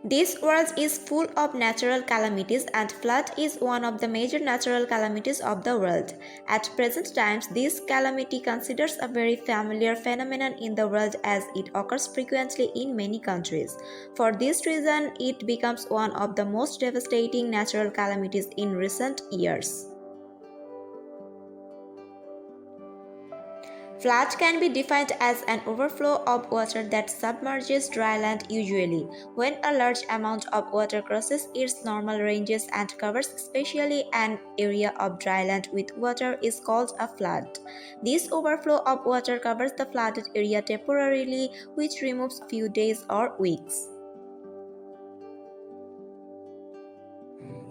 This world is full of natural calamities and flood is one of the major natural calamities of the world. At present times, this calamity considers a very familiar phenomenon in the world as it occurs frequently in many countries. For this reason, it becomes one of the most devastating natural calamities in recent years. Flood can be defined as an overflow of water that submerges dry land usually when a large amount of water crosses its normal ranges and covers especially an area of dry land with water is called a flood. This overflow of water covers the flooded area temporarily, which removes few days or weeks.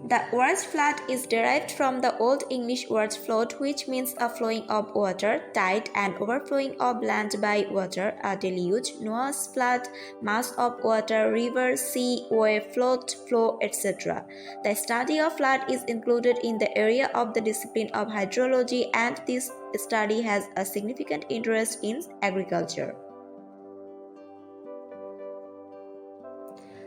The word flood is derived from the Old English word float, which means a flowing of water, tide, and overflowing of land by water, a deluge, Noah's flood, mass of water, river, sea, wave, float, flow, etc. The study of flood is included in the area of the discipline of hydrology, and this study has a significant interest in agriculture.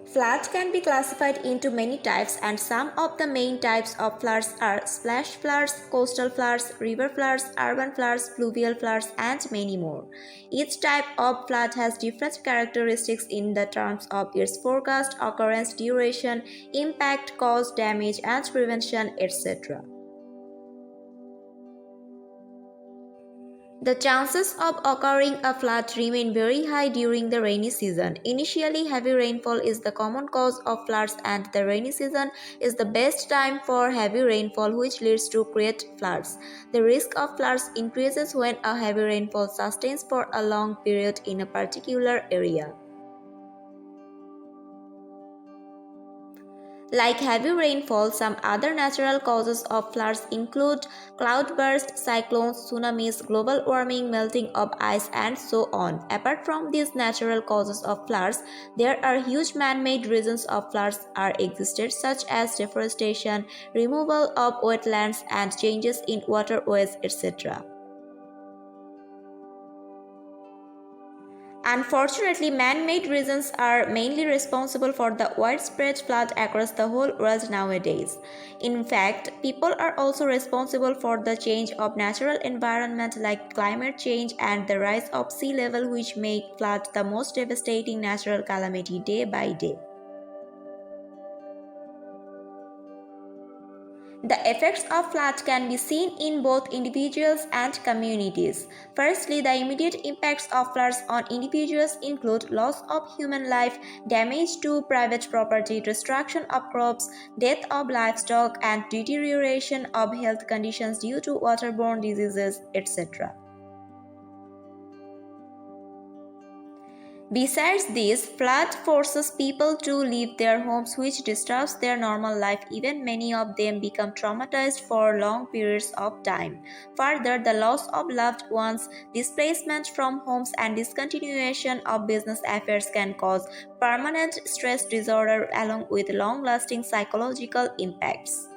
Flood can be classified into many types, and some of the main types of floods are splash floods, coastal floods, river floods, urban floods, fluvial floods, and many more. Each type of flood has different characteristics in the terms of its forecast, occurrence, duration, impact, cause, damage, and prevention, etc. The chances of occurring a flood remain very high during the rainy season. Initially, heavy rainfall is the common cause of floods, and the rainy season is the best time for heavy rainfall, which leads to create floods. The risk of floods increases when a heavy rainfall sustains for a long period in a particular area. Like heavy rainfall, some other natural causes of floods include cloudbursts, cyclones, tsunamis, global warming, melting of ice, and so on. Apart from these natural causes of floods, there are huge man-made reasons of floods are existed, such as deforestation, removal of wetlands, and changes in waterways, etc. Unfortunately, man-made reasons are mainly responsible for the widespread flood across the whole world nowadays. In fact, people are also responsible for the change of natural environment like climate change and the rise of sea level, which make flood the most devastating natural calamity day by day. The effects of flood can be seen in both individuals and communities. Firstly, the immediate impacts of floods on individuals include loss of human life, damage to private property, destruction of crops, death of livestock, and deterioration of health conditions due to waterborne diseases, etc. Besides this, flood forces people to leave their homes, which disturbs their normal life. Even many of them become traumatized for long periods of time. Further, the loss of loved ones, displacement from homes, and discontinuation of business affairs can cause permanent stress disorder along with long-lasting psychological impacts.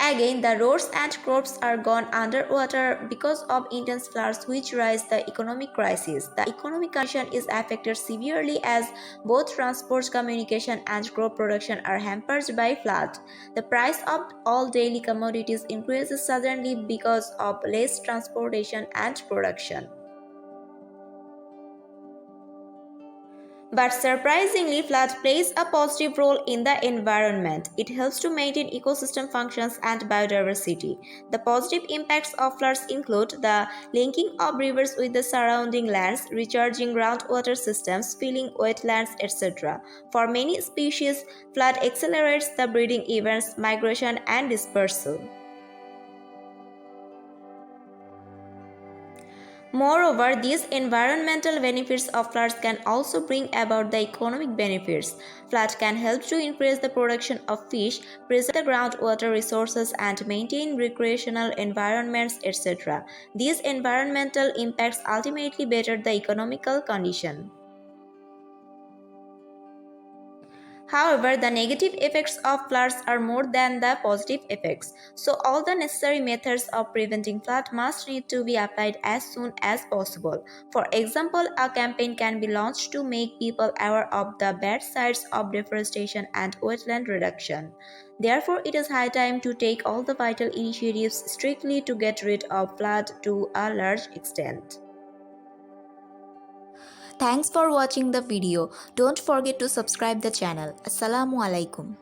Again, the roads and crops are gone underwater because of intense floods, which raise the economic crisis. The economic condition is affected severely as both transport, communication, and crop production are hampered by flood. The price of all daily commodities increases suddenly because of less transportation and production. But surprisingly, flood plays a positive role in the environment. It helps to maintain ecosystem functions and biodiversity. The positive impacts of floods include the linking of rivers with the surrounding lands, recharging groundwater systems, filling wetlands, etc. For many species, flood accelerates the breeding events, migration, and dispersal. Moreover, these environmental benefits of floods can also bring about the economic benefits. Flood can help to increase the production of fish, preserve the groundwater resources, and maintain recreational environments, etc. These environmental impacts ultimately better the economical condition. However, the negative effects of floods are more than the positive effects, so all the necessary methods of preventing flood must need to be applied as soon as possible. For example, a campaign can be launched to make people aware of the bad sides of deforestation and wetland reduction. Therefore, it is high time to take all the vital initiatives strictly to get rid of flood to a large extent. Thanks for watching the video. Don't forget to subscribe the channel. Assalamu alaikum.